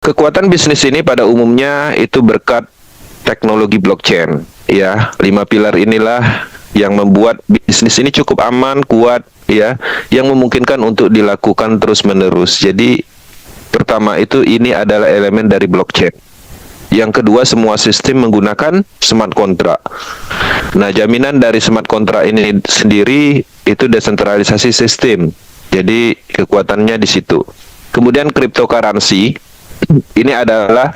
Kekuatan bisnis ini pada umumnya itu berkat teknologi blockchain. Ya, 5 pilar inilah yang membuat bisnis ini cukup aman, kuat, ya, yang memungkinkan untuk dilakukan terus-menerus. Jadi, pertama itu ini adalah elemen dari blockchain. Yang kedua, semua sistem menggunakan smart contract. Nah, jaminan dari smart contract ini sendiri itu desentralisasi sistem. Jadi, kekuatannya di situ. Kemudian cryptocurrency ini adalah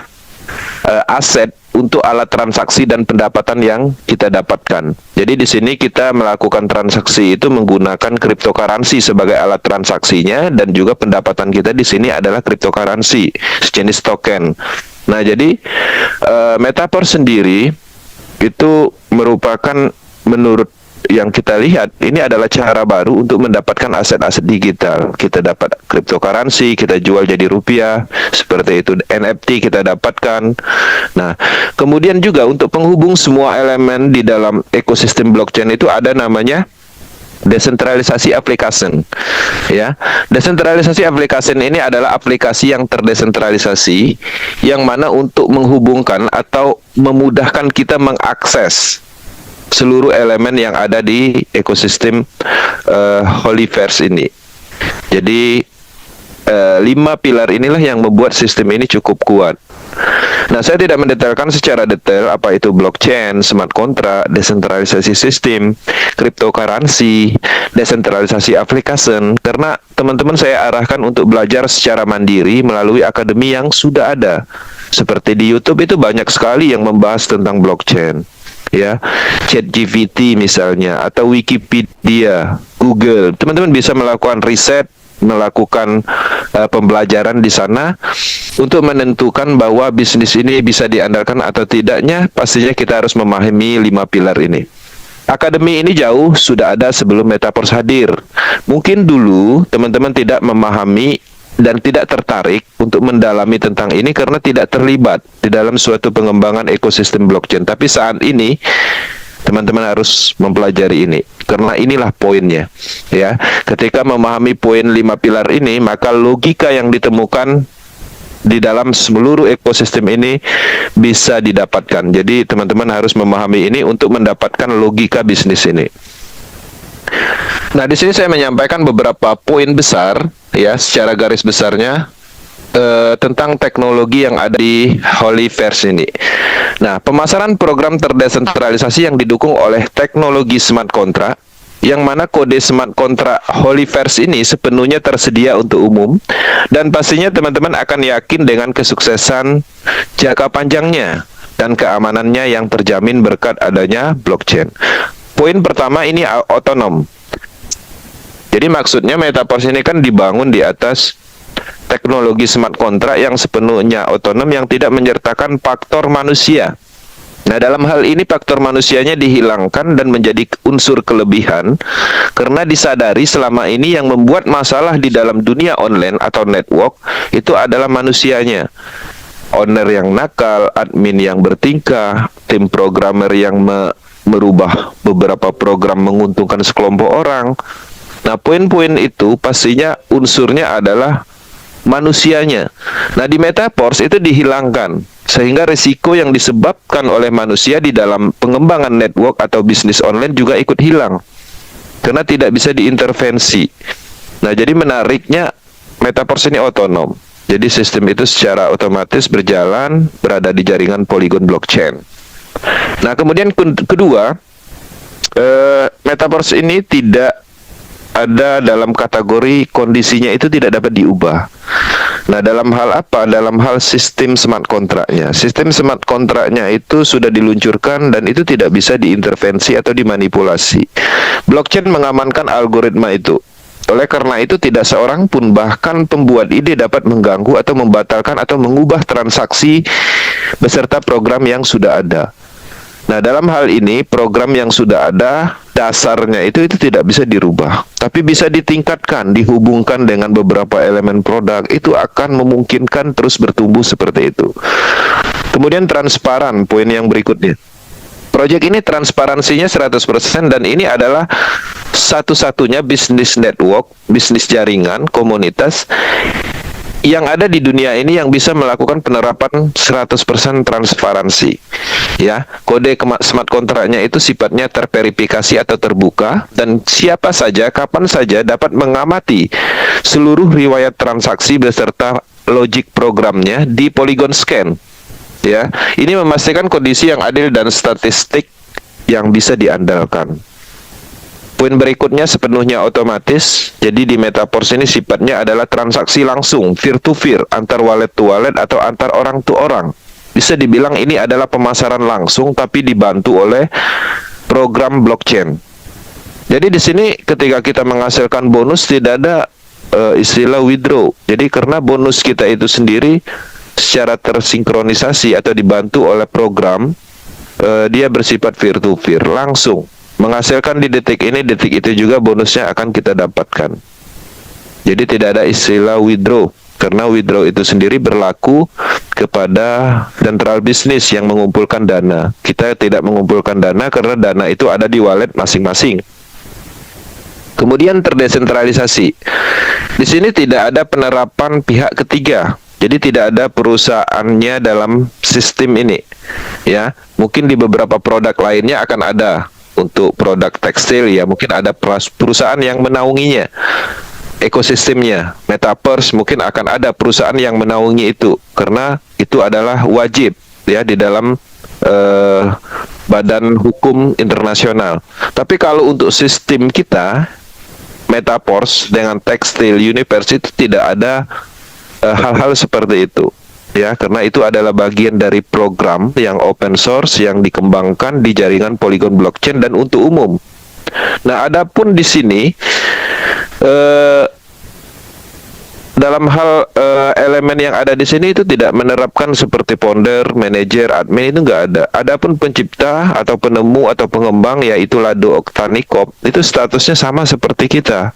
aset untuk alat transaksi dan pendapatan yang kita dapatkan. Jadi di sini kita melakukan transaksi itu menggunakan cryptocurrency sebagai alat transaksinya, dan juga pendapatan kita di sini adalah cryptocurrency, sejenis token. Nah, jadi Metaverse sendiri itu merupakan, menurut yang kita lihat, ini adalah cara baru untuk mendapatkan aset-aset digital. Kita dapat cryptocurrency, kita jual jadi rupiah, seperti itu. NFT kita dapatkan. Nah, kemudian juga untuk penghubung semua elemen di dalam ekosistem blockchain itu ada namanya desentralisasi application, ya. Desentralisasi application ini adalah aplikasi yang terdesentralisasi, yang mana untuk menghubungkan atau memudahkan kita mengakses seluruh elemen yang ada di ekosistem Holyverse ini. Jadi 5 pilar inilah yang membuat sistem ini cukup kuat. Nah, saya tidak mendetailkan secara detail apa itu blockchain, smart contract, desentralisasi sistem, cryptocurrency, desentralisasi application, karena teman-teman saya arahkan untuk belajar secara mandiri melalui akademi yang sudah ada. Seperti di YouTube itu banyak sekali yang membahas tentang blockchain, ya, ChatGPT misalnya, atau Wikipedia, Google. Teman-teman bisa melakukan riset, melakukan pembelajaran di sana untuk menentukan bahwa bisnis ini bisa diandalkan atau tidaknya. Pastinya kita harus memahami 5 pilar ini. Akademi ini jauh sudah ada sebelum Metaverse hadir. Mungkin dulu teman-teman tidak memahami dan tidak tertarik untuk mendalami tentang ini karena tidak terlibat di dalam suatu pengembangan ekosistem blockchain. Tapi saat ini teman-teman harus mempelajari ini, karena inilah poinnya, ya. Ketika memahami poin 5 pilar ini, maka logika yang ditemukan di dalam seluruh ekosistem ini bisa didapatkan. Jadi teman-teman harus memahami ini untuk mendapatkan logika bisnis ini. Nah, di sini saya menyampaikan beberapa poin besar, ya, secara garis besarnya tentang teknologi yang ada di Holyverse ini. Nah, pemasaran program terdesentralisasi yang didukung oleh teknologi smart contract, yang mana kode smart contract Holyverse ini sepenuhnya tersedia untuk umum, dan pastinya teman-teman akan yakin dengan kesuksesan jangka panjangnya dan keamanannya yang terjamin berkat adanya blockchain. Poin pertama ini otonom. Jadi maksudnya Metaverse ini kan dibangun di atas teknologi smart contract yang sepenuhnya otonom, yang tidak menyertakan faktor manusia. Nah, dalam hal ini faktor manusianya dihilangkan dan menjadi unsur kelebihan, karena disadari selama ini yang membuat masalah di dalam dunia online atau network itu adalah manusianya. Owner yang nakal, admin yang bertingkah, tim programmer yang merubah beberapa program menguntungkan sekelompok orang. Nah, poin-poin itu pastinya unsurnya adalah manusianya. Nah, di Metaverse itu dihilangkan, sehingga risiko yang disebabkan oleh manusia di dalam pengembangan network atau bisnis online juga ikut hilang, karena tidak bisa diintervensi. Nah, jadi menariknya Metaverse ini otonom. Jadi sistem itu secara otomatis berjalan, berada di jaringan Polygon blockchain. Nah, kemudian kedua, Metaverse ini tidak ada dalam kategori kondisinya itu tidak dapat diubah. Nah, dalam hal apa? Dalam hal sistem smart contract-nya. Sistem smart contract-nya itu sudah diluncurkan dan itu tidak bisa diintervensi atau dimanipulasi. Blockchain mengamankan algoritma itu. Oleh karena itu, tidak seorang pun, bahkan pembuat ide, dapat mengganggu atau membatalkan atau mengubah transaksi beserta program yang sudah ada. Nah, dalam hal ini program yang sudah ada dasarnya itu tidak bisa dirubah, tapi bisa ditingkatkan, dihubungkan dengan beberapa elemen produk, itu akan memungkinkan terus bertumbuh seperti itu. Kemudian transparan, poin yang berikutnya. Proyek ini transparansinya 100% dan ini adalah satu-satunya bisnis network, bisnis jaringan, komunitas yang ada di dunia ini yang bisa melakukan penerapan 100% transparansi. Ya, kode smart kontraknya itu sifatnya terverifikasi atau terbuka, dan siapa saja, kapan saja dapat mengamati seluruh riwayat transaksi beserta logik programnya di Polygon Scan. Ya, ini memastikan kondisi yang adil dan statistik yang bisa diandalkan. Poin berikutnya sepenuhnya otomatis. Jadi di Metaverse ini sifatnya adalah transaksi langsung, peer to peer, antar wallet to wallet atau antar orang to orang. Bisa dibilang ini adalah pemasaran langsung tapi dibantu oleh program blockchain. Jadi di sini ketika kita menghasilkan bonus tidak ada istilah withdraw. Jadi karena bonus kita itu sendiri secara tersinkronisasi atau dibantu oleh program, dia bersifat peer to peer, langsung menghasilkan di detik ini, detik itu juga bonusnya akan kita dapatkan. Jadi tidak ada istilah withdraw, karena withdraw itu sendiri berlaku kepada central business yang mengumpulkan dana. Kita tidak mengumpulkan dana karena dana itu ada di wallet masing-masing. Kemudian terdesentralisasi. Di sini tidak ada penerapan pihak ketiga. Jadi tidak ada perusahaannya dalam sistem ini. Ya, mungkin di beberapa produk lainnya akan ada. Untuk produk tekstil ya mungkin ada perusahaan yang menaunginya, ekosistemnya. Metaverse mungkin akan ada perusahaan yang menaungi itu, karena itu adalah wajib ya di dalam badan hukum internasional. Tapi kalau untuk sistem kita Metaverse dengan tekstil universe itu tidak ada hal-hal seperti itu. Ya, karena itu adalah bagian dari program yang open source yang dikembangkan di jaringan Polygon blockchain dan untuk umum. Nah, adapun di sini dalam hal elemen yang ada di sini itu tidak menerapkan seperti founder, manager, admin, itu nggak ada. Adapun pencipta atau penemu atau pengembang yaitu Lado Oktanikop itu statusnya sama seperti kita.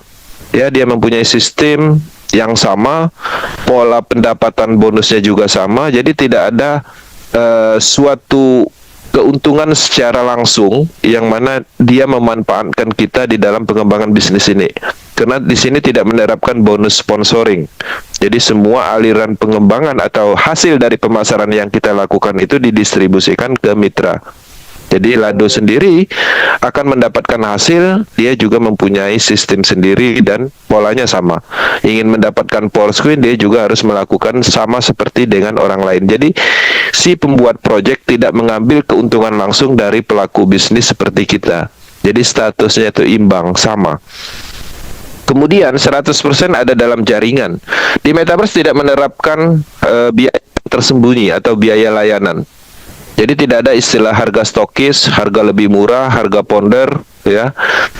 Ya, dia mempunyai sistem yang sama, pola pendapatan bonusnya juga sama, jadi tidak ada suatu keuntungan secara langsung yang mana dia memanfaatkan kita di dalam pengembangan bisnis ini. Karena di sini tidak menerapkan bonus sponsoring. Jadi semua aliran pengembangan atau hasil dari pemasaran yang kita lakukan itu didistribusikan ke mitra. Jadi Lado sendiri akan mendapatkan hasil, dia juga mempunyai sistem sendiri dan polanya sama. Ingin mendapatkan Polscoin, dia juga harus melakukan sama seperti dengan orang lain. Jadi si pembuat project tidak mengambil keuntungan langsung dari pelaku bisnis seperti kita. Jadi statusnya itu imbang, sama. Kemudian 100% ada dalam jaringan. Di Metaverse tidak menerapkan biaya tersembunyi atau biaya layanan. Jadi tidak ada istilah harga stokis, harga lebih murah, harga ponder, ya,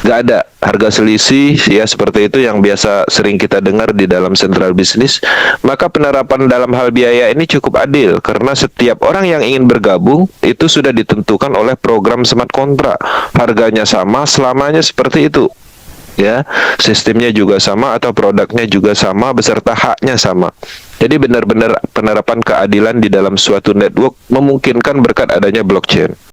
nggak ada harga selisih, ya seperti itu yang biasa sering kita dengar di dalam central business. Maka penerapan dalam hal biaya ini cukup adil karena setiap orang yang ingin bergabung itu sudah ditentukan oleh program smart contract, harganya sama, selamanya seperti itu. Ya, sistemnya juga sama atau produknya juga sama beserta haknya sama. Jadi benar-benar penerapan keadilan di dalam suatu network memungkinkan berkat adanya blockchain.